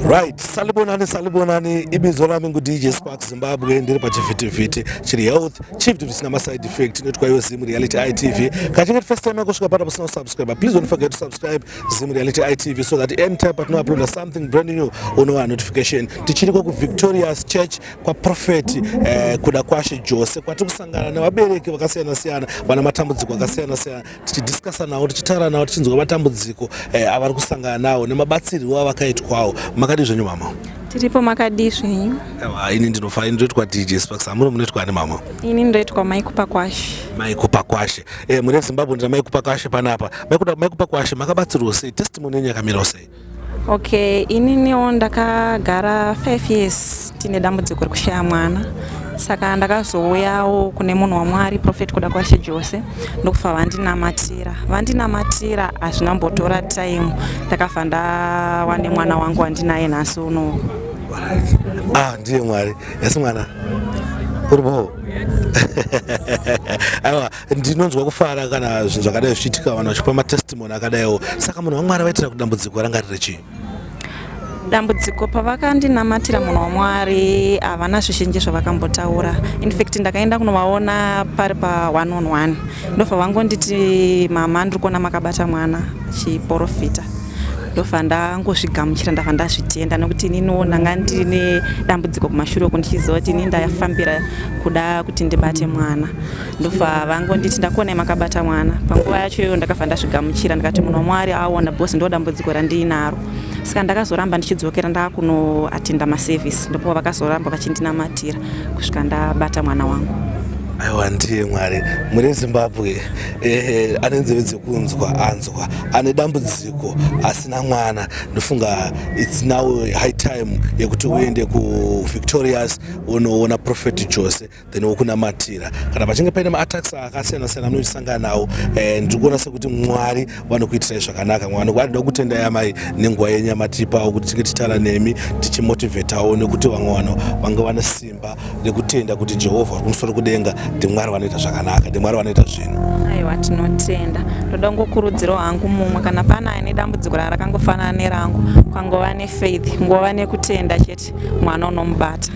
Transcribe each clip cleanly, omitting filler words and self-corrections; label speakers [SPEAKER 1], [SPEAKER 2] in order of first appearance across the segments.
[SPEAKER 1] Right, salibonani ibizo lami ngu DJ Spark Zimbabwe ndiri pa chivhitivhiti chiri health chivhitivhiti china ma side effect inotwayo Zim Reality ITV. Kachinge first time kusvika pano pasina subscribe, please don't forget to subscribe Zim Reality ITV so that anytime patino upload something brand new unowa notification. Tichiriko ku Victorious Church kwa prophet kuda kwashe Jose kwati kusangana nevabereki vakasiyana siyana vana matambudziko akasiyana siyana tichidiscussa nawo tichitaura nawo tichinzwa matambudziko avari kusangana nawo nemabatsirwo avakaitwawo. Makadi zvenyu mama?
[SPEAKER 2] Tiripo makadi zvenyu.
[SPEAKER 1] Ini ndinofanira ndoitwa DJ Sparks. Amuri munoitwa ani mama?
[SPEAKER 2] Ini ndoitwa maikupa kwashe.
[SPEAKER 1] Maikupa kwashe. Muri Zimbabwe ndira maikupa kwashe panapa. Maikupa kwashe makabatsirwa sei? Testimony yenyu yakamira sei?
[SPEAKER 2] Okay, ini niwo ndakagara 5 years tine dambudziko rekushaya mwana. Saka ndakazouyawo kune munhu waMwari prophet kuda kwashe Jose ndokufa vandinamatira hazvinambotora time ndakafa ndawane mwana wangu wandinaye nhasi uno.
[SPEAKER 1] Ndiye Mwari. Yesi mwana uripo? Aiwa, ndinonzwa kufara kana zvinhu zvakadai zvichiitika vanhu vachipa matestimony akadaiwo. Saka munhu waMwari vaitira kudambudziko ranga riri chii?
[SPEAKER 2] Dambudziko pavakandinamatira munhu waMwari havana zvizhinji zvavakambotaura. In fact ndakaenda kunovaona pari pa 1-on-1 ndofa vangonditi mama ndiri kuona makabata mwana chiprofita ndofa ndangozvigamuchira ndafa ndazvitenda nekuti inini ndanga ndine dambudziko kumashure uko ndichiziva kuti ini ndafambira kuda kuti ndibate mwana ndofa vangonditi ndakuonai makabata mwana. Panguva yacho iyoyo ndakafa ndazvigamuchira ndikati munhu waMwari aona bosi ndo dambudziko randinaro. Saka ndakazoramba ndichidzokera ndakunoatenda maservice ndipo vakazoramba vachindinamatira kusvika ndabata mwana wangu.
[SPEAKER 1] Aiwa, ndiye Mwari. Muri Zimbabwe ane nzeve dzekunzwa anzwa ane dambudziko asina mwana. Ndofunga it's now high time yekuti uende ku Victorious unoona prophet Jose then ukunamatira. Kana pachinge paine ma-attacks akasiyana siyana munosangana nawo ndiri kuona sekuti Mwari vanokuitirai zvakanaka. Mwari anoda kutendai amai nenguva yenyamatipawo kuti tinge titaura nemi tichimotivhetawo nekuti vamwe vanhu vanga vane simba nekutenda kuti Jehovha uri kumusoro kudenga ndiMwari vanoita zvakanaka, ndiMwari vanoita zvinhu.
[SPEAKER 2] Aiwa, tinotenda. Ndoda kungokurudzirawo hangu mumwe kana pana ane dambudziko rakangofanana nerangu kwangova nefaith, ngova nekutenda chete mwana unomubata.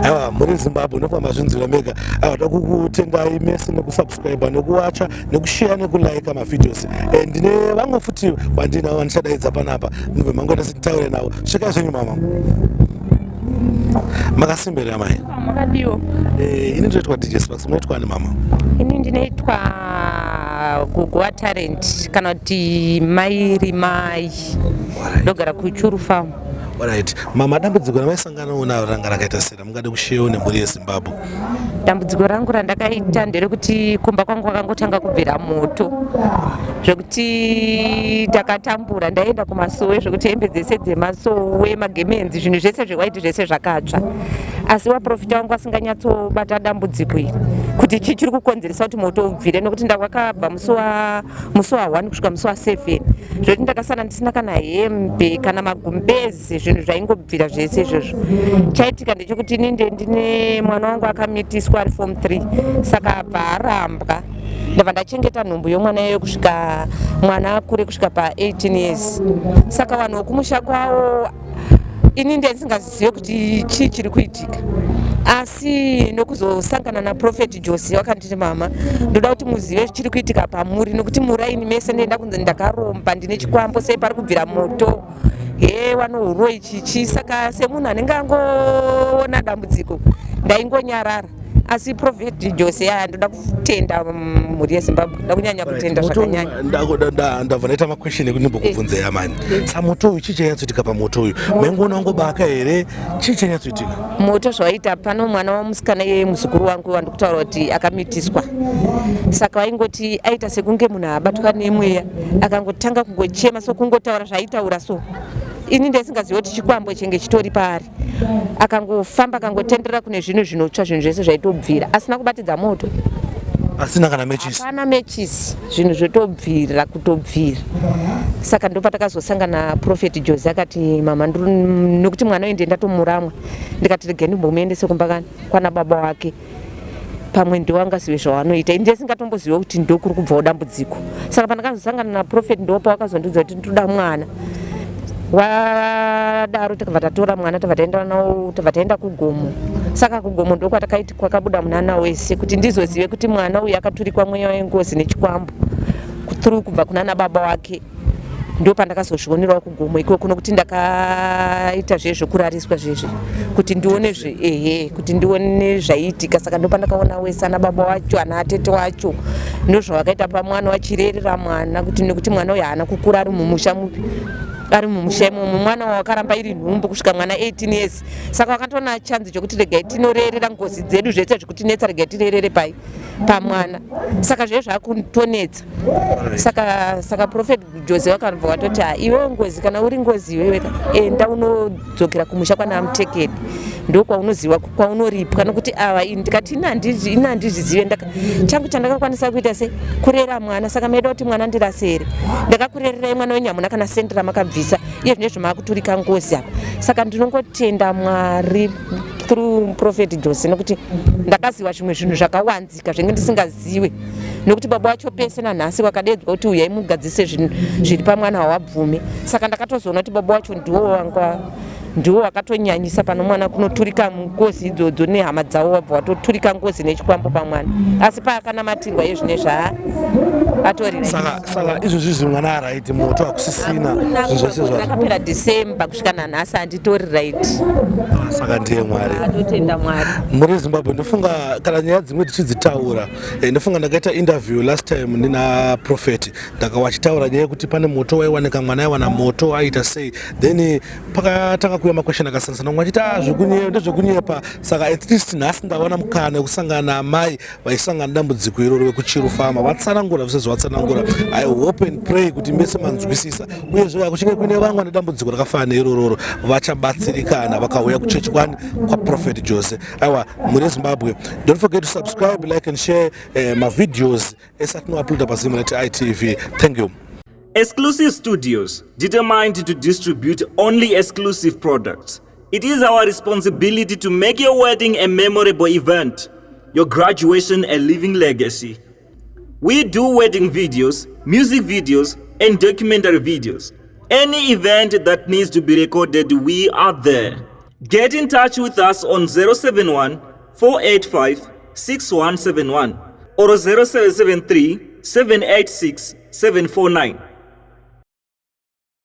[SPEAKER 1] Aiwa, muri Zimbabwe unofamba zvinzira mega. Aiwa, ndoda kukutendai mese nekusubscribe nekuwacha nekushare nekulike mavideos. Ndine vamwe futi vandinavo vandichadaidza panapa mubve mangoenda sititaure navo. Svika zvenyu mama. Makasimbira mai?
[SPEAKER 3] Makadiwo.
[SPEAKER 1] Ini ndoitwa DJ Sparks. Munoitwa ani mama?
[SPEAKER 3] Ini ndinoitwa gogo talent kana kuti mai rimai. Ndogara kuchuru farm.
[SPEAKER 1] Alright. Mama, dambudziko ramaisangana nawo ranga rakaita sei? Mungade kushewo nemhuri yeZimbabwe.
[SPEAKER 3] Dambudziko rangu randakaita nderekuti kumba kwangu kwakangotanga kubvira moto zvekuti takatambura ndaenda kumasowe zvekuti hembe dzese dzemasowe magemenzi zvinhu zvese zvewaiti zvese zvakatsva asi waprofita wangu asinganyatsobata dambudziko iri kuti chichiri kukonzeresa kuti moto ubvire nekuti ndakwakabva musi wa 1 kusvika musi wa 7 zvekuti ndakasana ndisina kana hembe kana magumbezi zvinhu zvaingobvira zvese izvozvo. Chaitika ndechekuti ininde ndine mwana wangu akamitiswa ari form 3 saka abva arambwa ndabva ndachengeta nhumbu yomwana iyoyo kusvika mwana akure kusvika pa 18 years. Saka vanhu vokumusha kwawo ini ndisingazive kuti chii chiri kuitika asi nokuzosangana naprofeti Jose wakanditi mama ndoda kuti muzive chiri kuitika pamuri nokuti muraini mese ndenda kunze ndakaromba ndine chikwambo sei pari kubvira moto wanohuro ichichi. Saka semunhu anenge angoona dambudziko ndaingonyarara asi prophet Jose ndoda kutenda mhuri yeZimbabwe ndoda kunyanya kutenda zvakanyanya.
[SPEAKER 1] Ndabva ndaita makwesheni ekuti ndimbokubvunzai amani. Samoto uyu chii chanyatsoitika pamoto uyu? Maingoona wangobaka here? Chii chanyatsoitika?
[SPEAKER 3] Moto zvaita pano mwana wamusikana iye muzukuru wangu wandikutaura kuti akamitiswa. Saka vaingoti aita sekunge munhu abatwa nemweya akangotanga kungochema sokungotaura zvaitaura so. Ini ndisingazivi kuti chikwambo chenge chitori paari. Akangofamba akangotenderera kune zvinhu zvinotsva zvinhu zvese zvaitobvira asina kubatidza moto.
[SPEAKER 1] Asina kana matches?
[SPEAKER 3] Hapana matches, zvinhu zvotobvira kutobvira. Saka ndopatakazosangana prophet Jose akati mama nokuti mwana uyu ndendatomuramwa ndikati rege ndimbomuendese kumba kwana baba wake pamwe ndowangazive zvawanoita. Ini ndisingatombozive kuti ndokuri kubvawo dambudziko. Saka pandakazosangana naprofeti ndopa wakazondudza kuti ndoda mwana wadaro takabva tatora mwana tabva taenda nawo tabva taenda kugomo. Saka kugomo ndiko kwatakaiti kwakabuda munana wese kuti ndizozive kuti mwana uyu akaturikwa mweya wengozi nechikwambo through kubva kunana baba wake. Ndo pandakazozvionerawo kugomo ikoko nokuti ndakaita zvezvokurariswa zvezvi kuti ndione kuti ndione zvaiitika. Saka ndo pandakaona wese ana baba wacho ana atete wacho ndozvavakaita pamwana vachirerera mwana kuti nekuti mwana uyu haana kukura ari mumusha mupi ari mumusha imomo. Mwana wakaramba iri nhumbu kusvika mwana 18 years. Saka wakatona chanzi chokuti regai tinorerera ngozi dzedu zvese zvikutinetsa regai tirerere pamwana. Saka zvezvo zvakutonetsa. Saka Prophet Jose wakanbva watoti iwe ngozi kana uri ngozi iwewe enda unodzokera kumusha kwana Mutekedi ndo kwaunoziva kwaunoripwa nokuti ava ndikati inandizvizive changu chandakakwanisa kuita se kurera mwana. Saka maida kuti mwana ndirasere ndakakurererai mwana wenyu hamuna kana sendi ramakabvisa iye zvine zvamakuturika ngozi apa. Saka ndinongotenda Mwari through Prophet Jose nokuti ndakaziva zvimwe zvinhu zvakawanzika zvinge ndisingaziwe nokuti baba wacho pese nanhasi wakadedzwa kuti uyai mugadzise zvinhu zviri pamwana wabvume. Saka ndakatozoona kuti baba wacho ndiwo wakatonyanyisa pano mwana kunoturika ngozi idzodzo nehama dzavo wabva watoturika ngozi nechikwambo pamwana asi paakanamatirwa iye zvine atori
[SPEAKER 1] saka izvozvi zvimwe mwana araiti moto hakusisina
[SPEAKER 3] zvakapera December kusvika nanhasi handitori right.
[SPEAKER 1] Saka ndiye Mwari
[SPEAKER 3] atotenda Mwari.
[SPEAKER 1] Muri Zimbabwe ndofunga kana nyaya dzimwe tichidzitaura ndofunga ndakaita interview last time nina Prophet ndakawachitaura nyaya yekuti pane moto waiwanika mwana aiwana moto aita sei then pakatanga kuuya makwesheni akasiyana mwachiti ndezvekunyepa. Saka at least nhasi ndawana mukana wekusangana naamai vaisangana dambudziko iroro vekuchuru fama vatsanangura zvese zvavatsanangura. I hope and pray kuti mese manzwisisa uyezve kuchinge kuine vamwe nedambudziko rakafana neirororo vachabatsirikana vakauya kuchechi kwani kwaProphet Jose. Aiwa muri Zimbabwe, don't forget to subscribe, like and share my videos esatinouploada paZimnet ITV. Thank you.
[SPEAKER 4] Exclusive Studios, determined to distribute only exclusive products. It is our responsibility to make your wedding a memorable event, your graduation a living legacy. We do wedding videos, music videos, and documentary videos. Any event that needs to be recorded, we are there. Get in touch with us on 071 485 6171 or 0773 786 749.